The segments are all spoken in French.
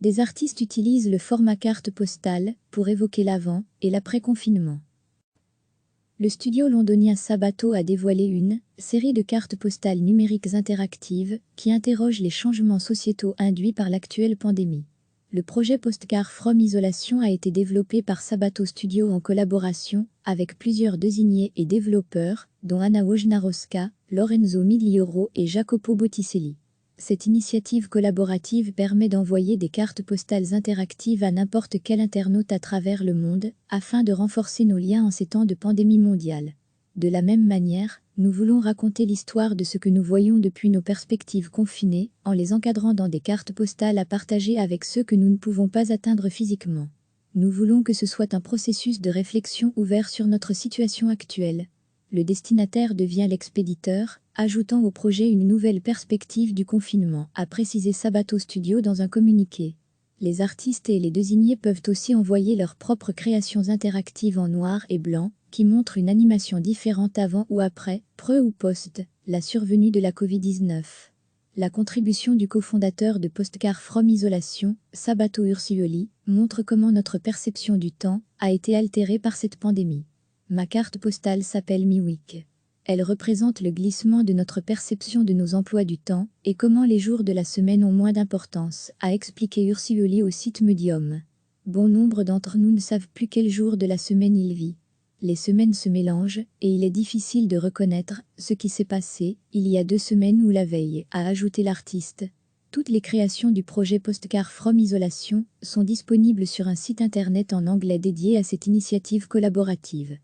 Des artistes utilisent le format carte postale pour évoquer l'avant et l'après-confinement. Le studio londonien Sabato a dévoilé une série de cartes postales numériques interactives qui interrogent les changements sociétaux induits par l'actuelle pandémie. Le projet Postcard from Isolation a été développé par Sabato Studio en collaboration avec plusieurs désignés et développeurs, dont Anna Wojnarowska, Lorenzo Miglioro et Jacopo Botticelli. Cette initiative collaborative permet d'envoyer des cartes postales interactives à n'importe quel internaute à travers le monde, afin de renforcer nos liens en ces temps de pandémie mondiale. De la même manière, nous voulons raconter l'histoire de ce que nous voyons depuis nos perspectives confinées, en les encadrant dans des cartes postales à partager avec ceux que nous ne pouvons pas atteindre physiquement. Nous voulons que ce soit un processus de réflexion ouvert sur notre situation actuelle. Le destinataire devient l'expéditeur, ajoutant au projet une nouvelle perspective du confinement, a précisé Sabato Studio dans un communiqué. Les artistes et les désignés peuvent aussi envoyer leurs propres créations interactives en noir et blanc, qui montrent une animation différente avant ou après, pre ou post, la survenue de la Covid-19. La contribution du cofondateur de Postcard from Isolation, Sabato Ursioli, montre comment notre perception du temps a été altérée par cette pandémie. Ma carte postale s'appelle MiWeek. Elle représente le glissement de notre perception de nos emplois du temps et comment les jours de la semaine ont moins d'importance, a expliqué Ursioli au site Medium. Bon nombre d'entre nous ne savent plus quel jour de la semaine il vit. Les semaines se mélangent et il est difficile de reconnaître ce qui s'est passé il y a 2 semaines ou la veille, a ajouté l'artiste. Toutes les créations du projet Postcard from Isolation sont disponibles sur un site internet en anglais dédié à cette initiative collaborative.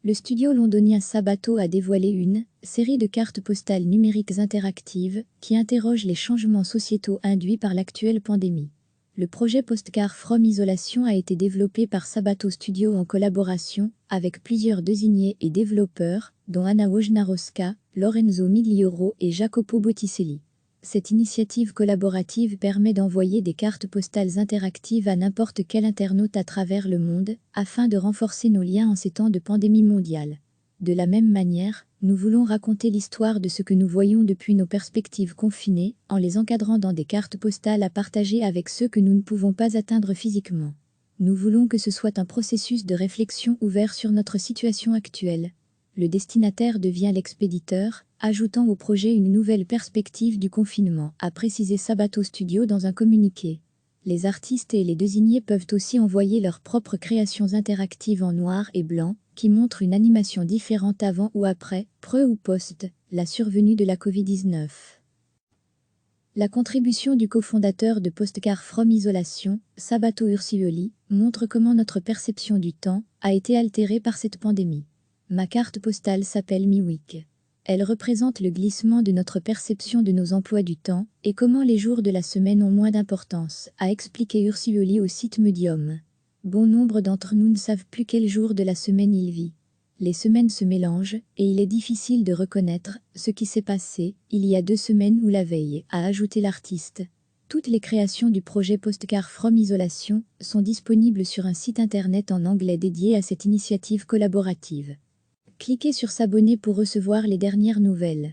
Le studio londonien Sabato a dévoilé une série de cartes postales numériques interactives qui interrogent les changements sociétaux induits par l'actuelle pandémie. Le projet Postcard from Isolation a été développé par Sabato Studio en collaboration avec plusieurs désignés et développeurs, dont Anna Wojnarowska, Lorenzo Miglioro et Jacopo Botticelli. Cette initiative collaborative permet d'envoyer des cartes postales interactives à n'importe quel internaute à travers le monde, afin de renforcer nos liens en ces temps de pandémie mondiale. De la même manière, nous voulons raconter l'histoire de ce que nous voyons depuis nos perspectives confinées, en les encadrant dans des cartes postales à partager avec ceux que nous ne pouvons pas atteindre physiquement. Nous voulons que ce soit un processus de réflexion ouvert sur notre situation actuelle. Le destinataire devient l'expéditeur, ajoutant au projet une nouvelle perspective du confinement, a précisé Sabato Studio dans un communiqué. Les artistes et les désignés peuvent aussi envoyer leurs propres créations interactives en noir et blanc, qui montrent une animation différente avant ou après, pre ou post, la survenue de la Covid-19. La contribution du cofondateur de Postcard from Isolation, Sabato Ursioli, montre comment notre perception du temps a été altérée par cette pandémie. Ma carte postale s'appelle MiWeek. Elle représente le glissement de notre perception de nos emplois du temps et comment les jours de la semaine ont moins d'importance, a expliqué Ursioli au site Medium. Bon nombre d'entre nous ne savent plus quel jour de la semaine il vit. Les semaines se mélangent et il est difficile de reconnaître ce qui s'est passé il y a 2 semaines ou la veille, a ajouté l'artiste. Toutes les créations du projet Postcard from Isolation sont disponibles sur un site internet en anglais dédié à cette initiative collaborative. Cliquez sur s'abonner pour recevoir les dernières nouvelles.